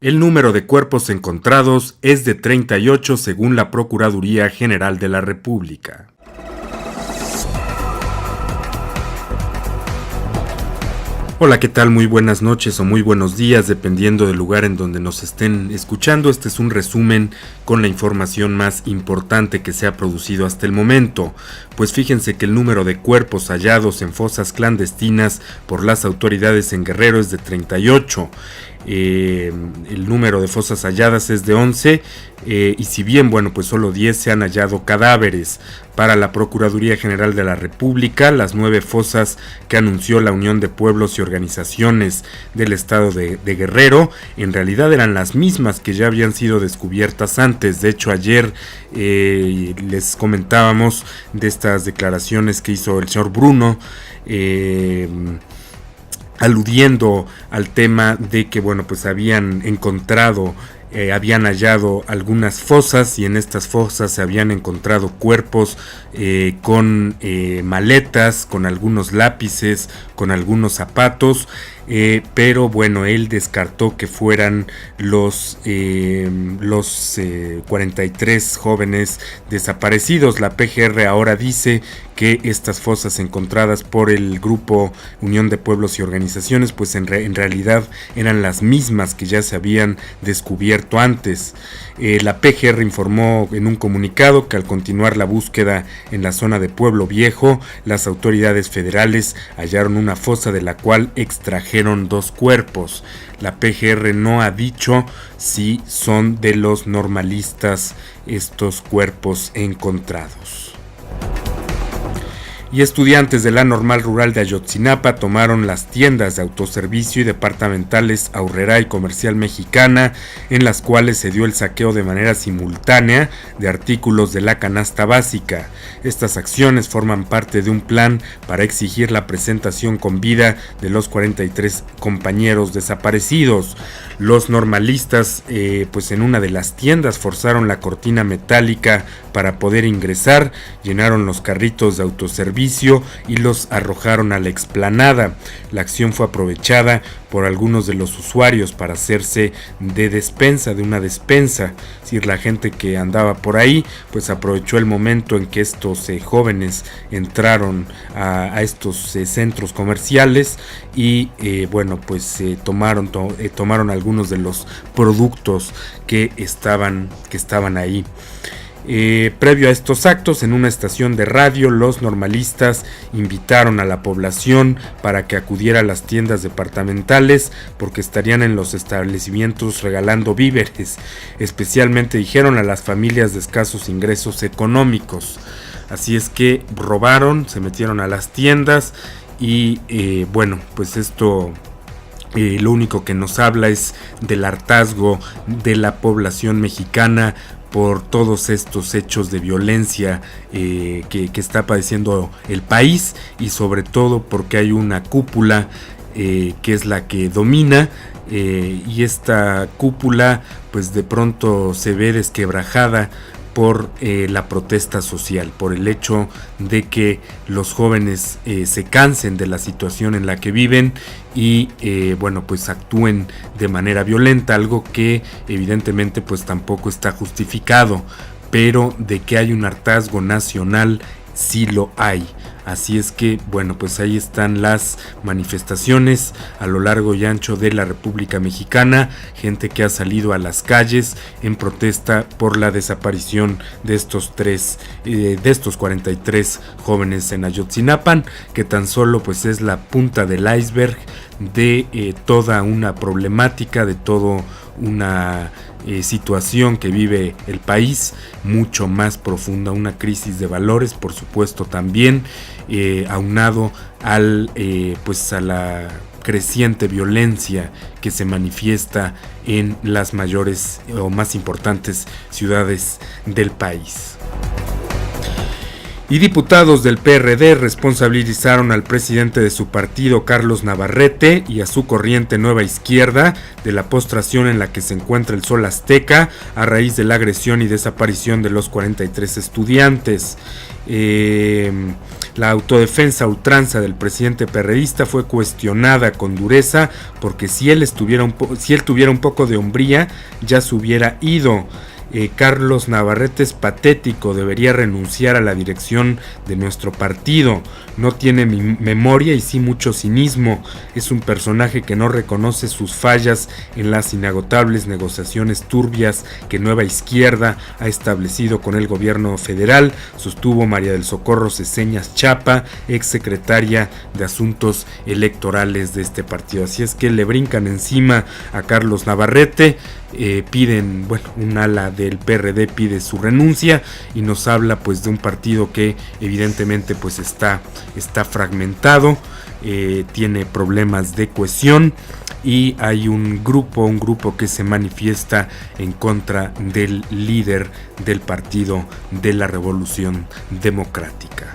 El número de cuerpos encontrados es de 38 según la Procuraduría General de la República. Hola, ¿qué tal? Muy buenas noches o muy buenos días, dependiendo del lugar en donde nos estén escuchando. Este es un resumen con la información más importante que se ha producido hasta el momento. Pues fíjense que el número de cuerpos hallados en fosas clandestinas por las autoridades en Guerrero es de 38. El número de fosas halladas es de 11 y si bien, pues solo 10 se han hallado cadáveres. Para la Procuraduría General de la República, las 9 fosas que anunció la Unión de Pueblos y Organizaciones del Estado de Guerrero, en realidad eran las mismas que ya habían sido descubiertas antes. De hecho, ayer les comentábamos de estas declaraciones que hizo el señor Bruno, aludiendo al tema de que habían hallado algunas fosas y en estas fosas se habían encontrado cuerpos con maletas, con algunos lápices, con algunos zapatos, pero él descartó que fueran los 43 jóvenes desaparecidos. La PGR ahora dice que estas fosas encontradas por el grupo Unión de Pueblos y Organizaciones en realidad eran las mismas que ya se habían descubierto antes. La PGR informó en un comunicado que al continuar la búsqueda en la zona de Pueblo Viejo, las autoridades federales hallaron una fosa de la cual extrajeron 2 cuerpos. La PGR no ha dicho si son de los normalistas estos cuerpos encontrados. Y estudiantes de la Normal Rural de Ayotzinapa tomaron las tiendas de autoservicio y departamentales Aurrera y Comercial Mexicana, en las cuales se dio el saqueo de manera simultánea de artículos de la canasta básica. Estas acciones forman parte de un plan para exigir la presentación con vida de los 43 compañeros desaparecidos. Los normalistas, en una de las tiendas forzaron la cortina metálica para poder ingresar, llenaron los carritos de autoservicio y los arrojaron a la explanada. La acción fue aprovechada por algunos de los usuarios para hacerse de una despensa. Es decir, la gente que andaba por ahí aprovechó el momento en que estos jóvenes entraron a estos centros comerciales y tomaron algunos de los productos que estaban ahí. Previo a estos actos, en una estación de radio, los normalistas invitaron a la población para que acudiera a las tiendas departamentales porque estarían en los establecimientos regalando víveres, especialmente dijeron a las familias de escasos ingresos económicos. Así es que robaron, se metieron a las tiendas y esto lo único que nos habla es del hartazgo de la población mexicana por todos estos hechos de violencia que está padeciendo el país, y sobre todo porque hay una cúpula que es la que domina, y esta cúpula de pronto se ve desquebrajada por la protesta social, por el hecho de que los jóvenes se cansen de la situación en la que viven y actúen de manera violenta, algo que evidentemente tampoco está justificado, pero de que hay un hartazgo nacional sí lo hay. Así es que ahí están las manifestaciones a lo largo y ancho de la República Mexicana, gente que ha salido a las calles en protesta por la desaparición de estos 43 jóvenes en Ayotzinapa, que tan solo es la punta del iceberg de toda una problemática, de todo una situación que vive el país, mucho más profunda, una crisis de valores, por supuesto, también aunado a la creciente violencia que se manifiesta en las mayores o más importantes ciudades del país. Y diputados del PRD responsabilizaron al presidente de su partido, Carlos Navarrete, y a su corriente Nueva Izquierda de la postración en la que se encuentra el Sol Azteca a raíz de la agresión y desaparición de los 43 estudiantes. La autodefensa a ultranza del presidente perredista fue cuestionada con dureza porque si él tuviera un poco de hombría ya se hubiera ido. Carlos Navarrete es patético, debería renunciar a la dirección de nuestro partido, no tiene memoria y sí mucho cinismo, es un personaje que no reconoce sus fallas en las inagotables negociaciones turbias que Nueva Izquierda ha establecido con el gobierno federal, sostuvo María del Socorro Ceseñas Chapa, exsecretaria de Asuntos Electorales de este partido. Así es que le brincan encima a Carlos Navarrete. Piden, un ala del PRD pide su renuncia y nos habla pues de un partido que evidentemente pues está fragmentado, tiene problemas de cohesión y hay un grupo que se manifiesta en contra del líder del Partido de la Revolución Democrática.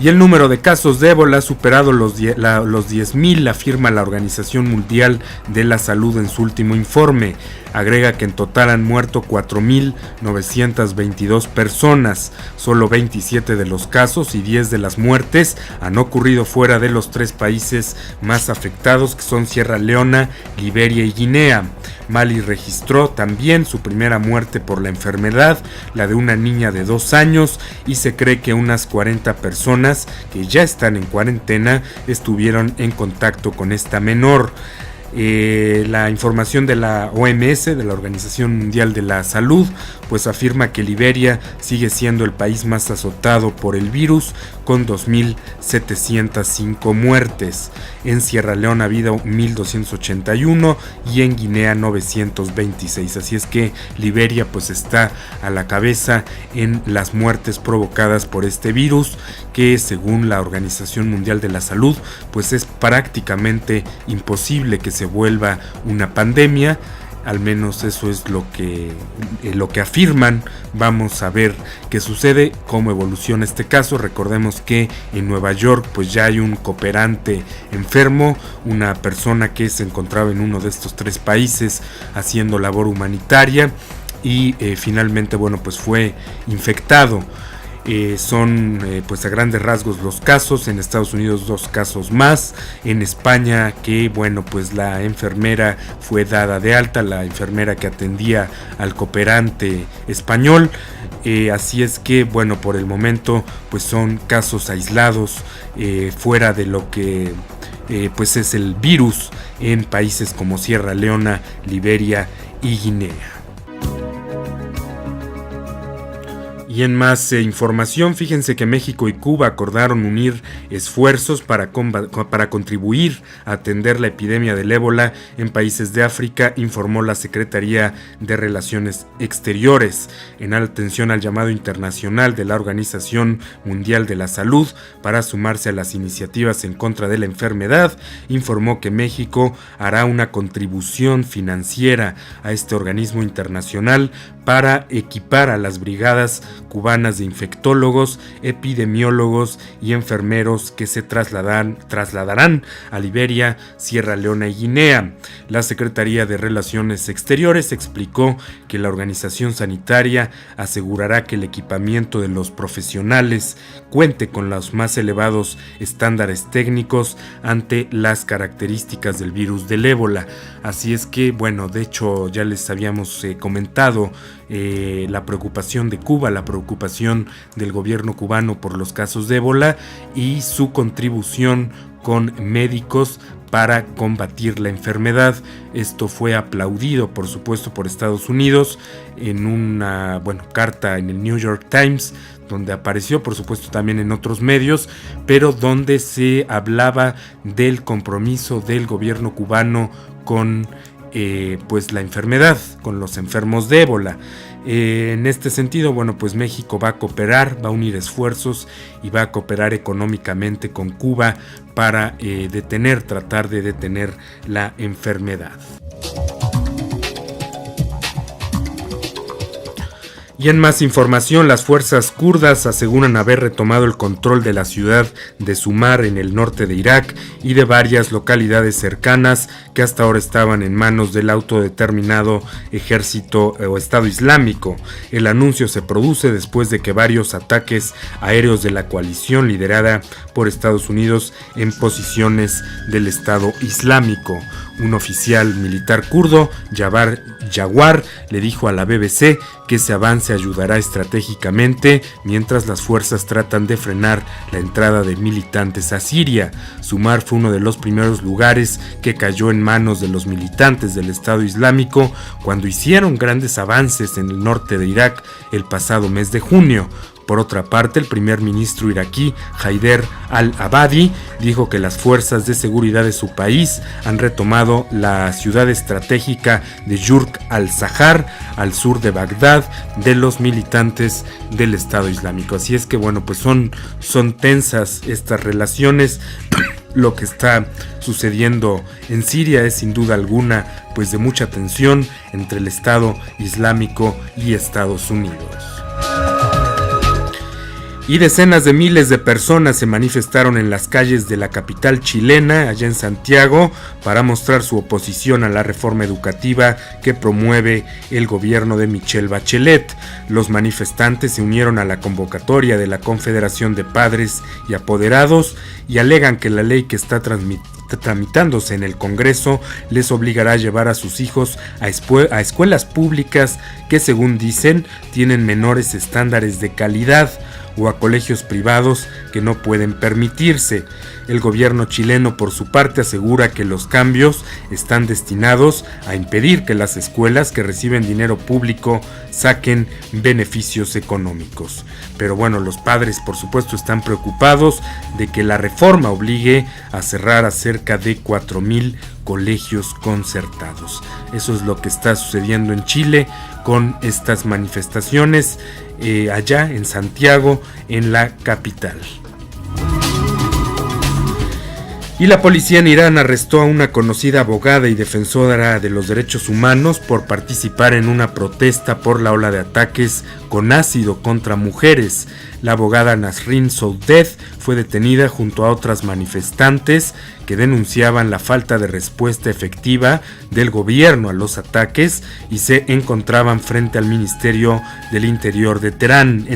Y el número de casos de ébola ha superado los 10,000, afirma la Organización Mundial de la Salud en su último informe. Agrega que en total han muerto 4,922 personas. Solo 27 de los casos y 10 de las muertes han ocurrido fuera de los 3 países más afectados, que son Sierra Leona, Liberia y Guinea. Mali registró también su primera muerte por la enfermedad, la de una niña de 2 años, y se cree que unas 40 personas que ya están en cuarentena estuvieron en contacto con esta menor. La información de la OMS, de la Organización Mundial de la Salud, pues afirma que Liberia sigue siendo el país más azotado por el virus, con 2,705 muertes. En Sierra Leona ha habido 1,281 y en Guinea 926. Así es que Liberia pues está a la cabeza en las muertes provocadas por este virus, que según la Organización Mundial de la Salud pues es prácticamente imposible que se vuelva una pandemia. Al menos eso es lo que afirman. Vamos a ver qué sucede, cómo evoluciona este caso. Recordemos que en Nueva York pues ya hay un cooperante enfermo, una persona que se encontraba en uno de estos 3 países haciendo labor humanitaria y finalmente pues fue infectado. Son pues a grandes rasgos los casos. En Estados Unidos 2 casos más. En España que pues la enfermera fue dada de alta, la enfermera que atendía al cooperante español. Así es que por el momento pues son casos aislados fuera de lo que pues es el virus en países como Sierra Leona, Liberia y Guinea. Y en más información, fíjense que México y Cuba acordaron unir esfuerzos para contribuir a atender la epidemia del ébola en países de África, informó la Secretaría de Relaciones Exteriores, en atención al llamado internacional de la Organización Mundial de la Salud para sumarse a las iniciativas en contra de la enfermedad. Informó que México hará una contribución financiera a este organismo internacional para equipar a las brigadas cubanas de infectólogos, epidemiólogos y enfermeros que se trasladarán a Liberia, Sierra Leona y Guinea. La Secretaría de Relaciones Exteriores explicó que la organización sanitaria asegurará que el equipamiento de los profesionales cuente con los más elevados estándares técnicos ante las características del virus del ébola. Así es que, de hecho ya les habíamos comentado la preocupación de Cuba, la preocupación del gobierno cubano por los casos de ébola y su contribución con médicos para combatir la enfermedad. Esto fue aplaudido, por supuesto, por Estados Unidos en una carta en el New York Times, donde apareció, por supuesto, también en otros medios, pero donde se hablaba del compromiso del gobierno cubano con la enfermedad, con los enfermos de ébola. En este sentido, pues México va a cooperar, va a unir esfuerzos y va a cooperar económicamente con Cuba para tratar de detener la enfermedad. Y en más información, las fuerzas kurdas aseguran haber retomado el control de la ciudad de Sumar en el norte de Irak y de varias localidades cercanas que hasta ahora estaban en manos del autodeterminado ejército o Estado Islámico. El anuncio se produce después de que varios ataques aéreos de la coalición liderada por Estados Unidos en posiciones del Estado Islámico. Un oficial militar kurdo, Jawar, le dijo a la BBC que ese avance ayudará estratégicamente mientras las fuerzas tratan de frenar la entrada de militantes a Siria. Sumar fue uno de los primeros lugares que cayó en manos de los militantes del Estado Islámico cuando hicieron grandes avances en el norte de Irak el pasado mes de junio. Por otra parte, el primer ministro iraquí, Haider al-Abadi, dijo que las fuerzas de seguridad de su país han retomado la ciudad estratégica de Yurk al-Zahar, al sur de Bagdad, de los militantes del Estado Islámico. Así es que bueno, pues son tensas estas relaciones. Lo que está sucediendo en Siria es sin duda alguna pues de mucha tensión entre el Estado Islámico y Estados Unidos. Y decenas de miles de personas se manifestaron en las calles de la capital chilena, allá en Santiago, para mostrar su oposición a la reforma educativa que promueve el gobierno de Michelle Bachelet. Los manifestantes se unieron a la convocatoria de la Confederación de Padres y Apoderados y alegan que la ley que está tramitándose en el Congreso les obligará a llevar a sus hijos a escuelas públicas que, según dicen, tienen menores estándares de calidad, o a colegios privados que no pueden permitirse. El gobierno chileno, por su parte, asegura que los cambios están destinados a impedir que las escuelas que reciben dinero público saquen beneficios económicos. Pero bueno, los padres, por supuesto, están preocupados de que la reforma obligue a cerrar a cerca de 4,000 colegios concertados. Eso es lo que está sucediendo en Chile con estas manifestaciones allá en Santiago, en la capital. Y la policía en Irán arrestó a una conocida abogada y defensora de los derechos humanos por participar en una protesta por la ola de ataques con ácido contra mujeres. La abogada Nasrin Soudeh fue detenida junto a otras manifestantes que denunciaban la falta de respuesta efectiva del gobierno a los ataques y se encontraban frente al Ministerio del Interior de Teherán,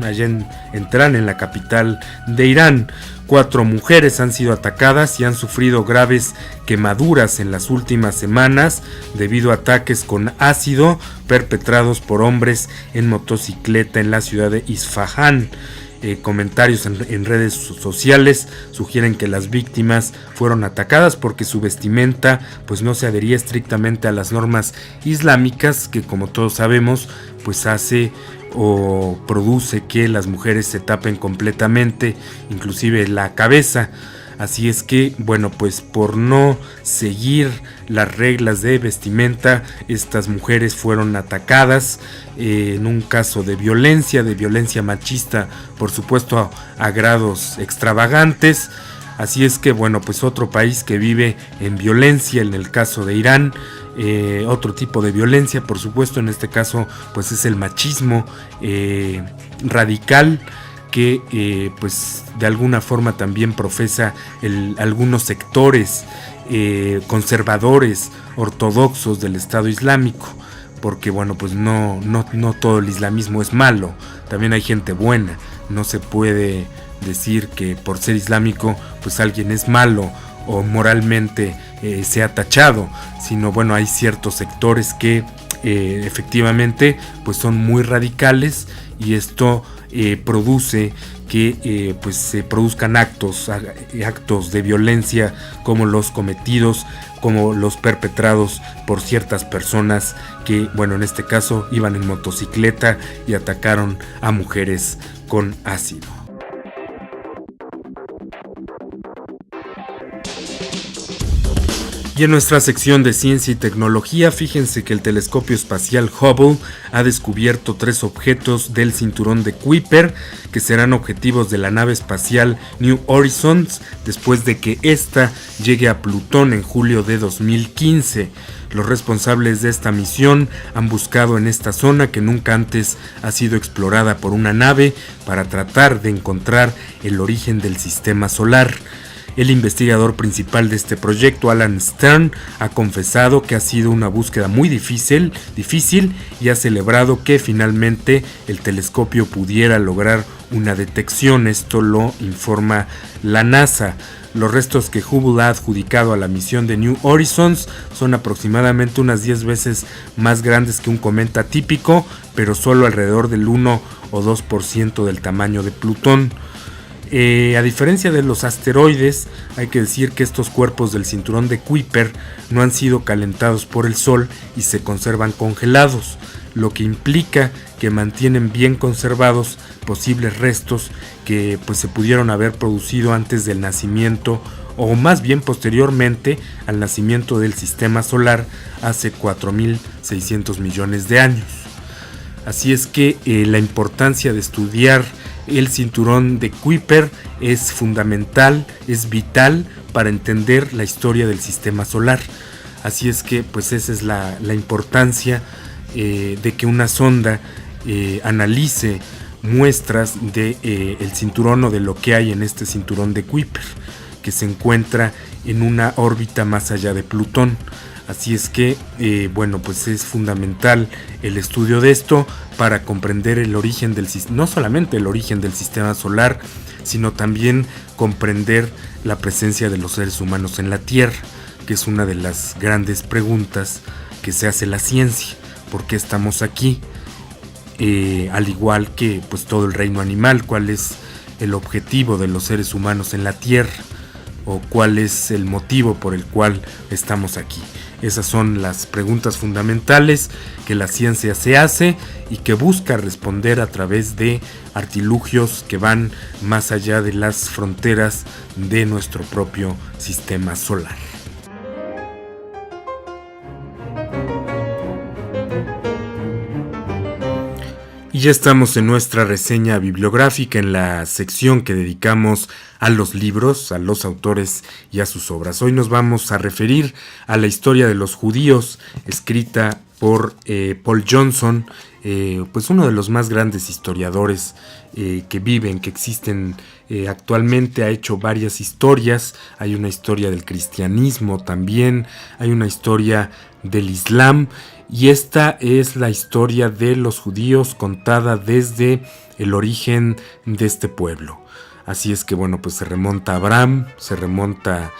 allá en Teherán, en la capital de Irán. 4 mujeres han sido atacadas y han sufrido graves quemaduras en las últimas semanas debido a ataques con ácido perpetrados por hombres en motocicleta en la ciudad de Isfahán. Comentarios en redes sociales sugieren que las víctimas fueron atacadas porque su vestimenta pues no se adhería estrictamente a las normas islámicas, que como todos sabemos pues hace o produce que las mujeres se tapen completamente, inclusive la cabeza. Así es que, bueno, pues por no seguir las reglas de vestimenta, estas mujeres fueron atacadas en un caso de violencia machista, por supuesto a grados extravagantes. Así es que, bueno, pues otro país que vive en violencia, en el caso de Irán, otro tipo de violencia, por supuesto, en este caso, pues es el machismo radical, que pues de alguna forma también profesa algunos sectores conservadores ortodoxos del Estado Islámico, porque bueno, pues no todo el islamismo es malo, también hay gente buena. No se puede decir que por ser islámico pues alguien es malo o moralmente sea tachado, sino bueno, hay ciertos sectores que efectivamente pues son muy radicales, y esto produce que pues se produzcan actos de violencia como los cometidos, como los perpetrados por ciertas personas que, bueno, en este caso iban en motocicleta y atacaron a mujeres con ácido. Y en nuestra sección de ciencia y tecnología, fíjense que el telescopio espacial Hubble ha descubierto 3 objetos del cinturón de Kuiper que serán objetivos de la nave espacial New Horizons después de que ésta llegue a Plutón en julio de 2015. Los responsables de esta misión han buscado en esta zona que nunca antes ha sido explorada por una nave para tratar de encontrar el origen del sistema solar. El investigador principal de este proyecto, Alan Stern, ha confesado que ha sido una búsqueda muy difícil y ha celebrado que finalmente el telescopio pudiera lograr una detección. Esto lo informa la NASA. Los restos que Hubble ha adjudicado a la misión de New Horizons son aproximadamente unas 10 veces más grandes que un cometa típico, pero solo alrededor del 1 o 2% del tamaño de Plutón. A diferencia de los asteroides, hay que decir que estos cuerpos del cinturón de Kuiper no han sido calentados por el Sol y se conservan congelados, lo que implica que mantienen bien conservados posibles restos que se pudieron haber producido antes del nacimiento o más bien posteriormente al nacimiento del sistema solar hace 4.600 millones de años. Así es que la importancia de estudiar el cinturón de Kuiper es fundamental, es vital para entender la historia del sistema solar. Así es que esa es la importancia de que una sonda analice muestras de el cinturón o de lo que hay en este cinturón de Kuiper, que se encuentra en una órbita más allá de Plutón. Así es que es fundamental el estudio de esto para comprender el origen no solamente el origen del sistema solar, sino también comprender la presencia de los seres humanos en la Tierra, que es una de las grandes preguntas que se hace la ciencia. ¿Por qué estamos aquí? Al igual que todo el reino animal, ¿cuál es el objetivo de los seres humanos en la Tierra? ¿O cuál es el motivo por el cual estamos aquí? Esas son las preguntas fundamentales que la ciencia se hace y que busca responder a través de artilugios que van más allá de las fronteras de nuestro propio sistema solar. Y ya estamos en nuestra reseña bibliográfica, en la sección que dedicamos a los libros, a los autores y a sus obras. Hoy nos vamos a referir a la historia de los judíos, escrita por Paul Johnson, uno de los más grandes historiadores que existen actualmente. Ha hecho varias historias. Hay una historia del cristianismo también, hay una historia del Islam, y esta es la historia de los judíos contada desde el origen de este pueblo. Así es que se remonta a Abraham, se remonta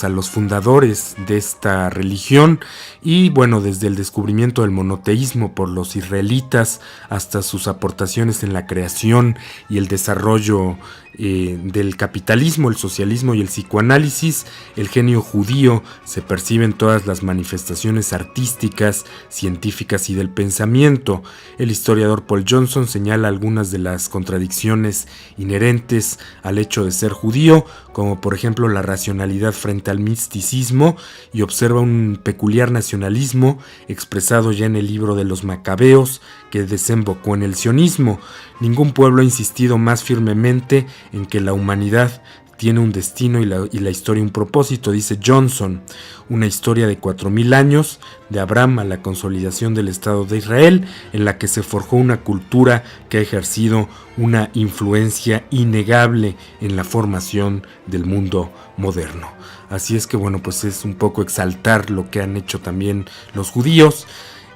a los fundadores de esta religión, y desde el descubrimiento del monoteísmo por los israelitas hasta sus aportaciones en la creación y el desarrollo del capitalismo, el socialismo y el psicoanálisis, el genio judío se percibe en todas las manifestaciones artísticas, científicas y del pensamiento. El historiador Paul Johnson señala algunas de las contradicciones inherentes al hecho de ser judío, como por ejemplo la racionalidad frente al misticismo, y observa un peculiar nacionalismo expresado ya en el libro de los Macabeos, que desembocó en el sionismo. Ningún pueblo ha insistido más firmemente en que la humanidad tiene un destino y la historia un propósito, dice Johnson. Una historia de 4.000 años, de Abraham a la consolidación del Estado de Israel, en la que se forjó una cultura que ha ejercido una influencia innegable en la formación del mundo moderno. Así es que es un poco exaltar lo que han hecho también los judíos,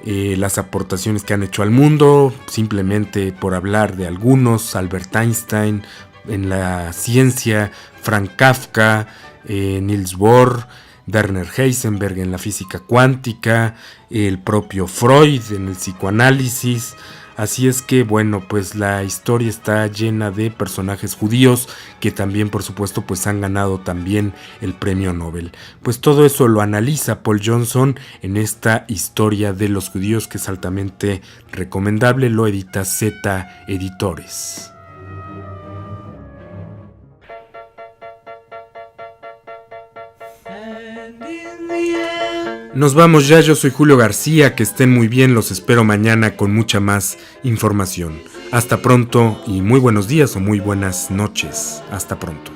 las aportaciones que han hecho al mundo, simplemente por hablar de algunos: Albert Einstein en la ciencia, Frank Kafka, Niels Bohr, Werner Heisenberg en la física cuántica, el propio Freud en el psicoanálisis. Así es que la historia está llena de personajes judíos que también, por supuesto, han ganado también el premio Nobel. Todo eso lo analiza Paul Johnson en esta historia de los judíos, que es altamente recomendable. Lo edita Z Editores. Nos vamos ya, yo soy Julio García, que estén muy bien, los espero mañana con mucha más información. Hasta pronto y muy buenos días o muy buenas noches. Hasta pronto.